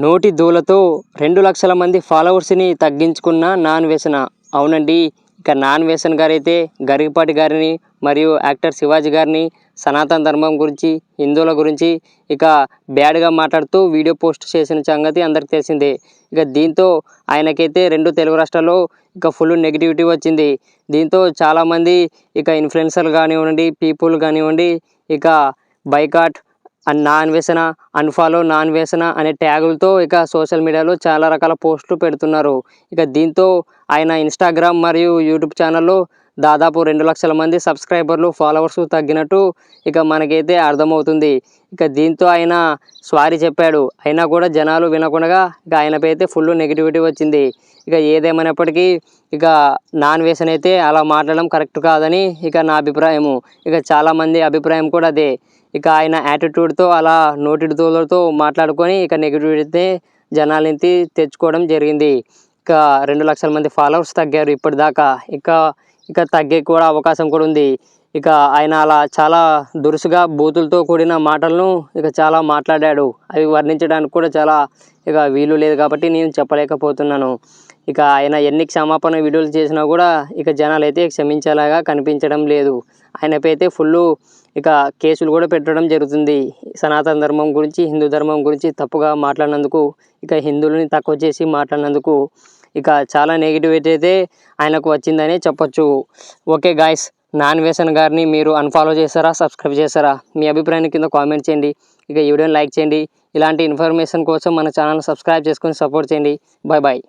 నోటి దూలతో 2,00,000 మంది ఫాలోవర్స్ని తగ్గించుకున్న నాన్ వేసన. అవునండి, ఇక నాన్ వేసన్ గారైతే గరికపాటి గారిని మరియు యాక్టర్ శివాజీ గారిని సనాతన ధర్మం గురించి, హిందువుల గురించి ఇక బ్యాడ్గా మాట్లాడుతూ వీడియో పోస్ట్ చేసిన సంగతి అందరికి తెలిసిందే. ఇక దీంతో ఆయనకైతే 2 తెలుగు రాష్ట్రాల్లో ఇక ఫుల్ నెగిటివిటీ వచ్చింది. దీంతో చాలామంది ఇక ఇన్ఫ్లుయెన్సర్లు కానివ్వండి, పీపుల్ కానివ్వండి, ఇక బైకాట్ నాన్ వేసన, అన్ఫాలో నాన్ వేసన అనే ట్యాగులతో ఇక సోషల్ మీడియాలో చాలా రకాల పోస్టులు పెడుతున్నారు. ఇక దీంతో ఆయన ఇన్స్టాగ్రామ్ మరియు యూట్యూబ్ ఛానల్లో దాదాపు 2,00,000 మంది సబ్స్క్రైబర్లు, ఫాలోవర్స్ తగ్గినట్టు ఇక మనకైతే అర్థమవుతుంది. ఇక దీంతో ఆయన సారీ చెప్పాడు. అయినా కూడా జనాలు వినకుండా ఇక ఆయనపై అయితే ఫుల్ నెగిటివిటీ వచ్చింది. ఇక ఏదేమైనప్పటికీ ఇక నాన్ వేసన్ అయితే అలా మాట్లాడడం కరెక్ట్ కాదని ఇక నా అభిప్రాయము. ఇక చాలామంది అభిప్రాయం కూడా అదే. ఇక ఆయన యాటిట్యూడ్తో అలా నోటితో మాట్లాడుకొని ఇక నెగిటివిటీ జనాలని తెచ్చుకోవడం జరిగింది. ఇక 2,00,000 మంది ఫాలోవర్స్ తగ్గారు ఇప్పటిదాకా. ఇక తగ్గే కూడా అవకాశం కూడా ఉంది. ఇక ఆయన అలా చాలా దురుసుగా బూతులతో కూడిన మాటలను ఇక చాలా మాట్లాడాడు. అవి వర్ణించడానికి కూడా చాలా ఇక వీలు లేదు కాబట్టి నేను చెప్పలేకపోతున్నాను. ఇక ఆయన ఎన్ని క్షమాపణ వీడియోలు చేసినా కూడా ఇక జనాలు అయితే క్షమించేలాగా కనిపించడం లేదు. ఆయనపై అయితే ఫుల్లు ఇక కేసులు కూడా పెట్టడం జరుగుతుంది. సనాతన ధర్మం గురించి, హిందూ ధర్మం గురించి తప్పుగా మాట్లాడినందుకు, ఇక హిందువులని తక్కువ చేసి మాట్లాడినందుకు ఇక చాలా నెగిటివిటీ అయితే ఆయనకు వచ్చిందని చెప్పొచ్చు. ఓకే గాయ్స్, నాన్ వేసన్ గారిని మీరు అన్ఫాలో చేస్తారా, సబ్స్క్రైబ్ చేస్తారా? మీ అభిప్రాయాన్ని కింద కామెంట్ చేయండి. ఇక ఈ వీడియోని లైక్ చేయండి. ఇలాంటి ఇన్ఫర్మేషన్ కోసం మన ఛానల్ సబ్స్క్రైబ్ చేసుకొని సపోర్ట్ చేయండి. Bye bye.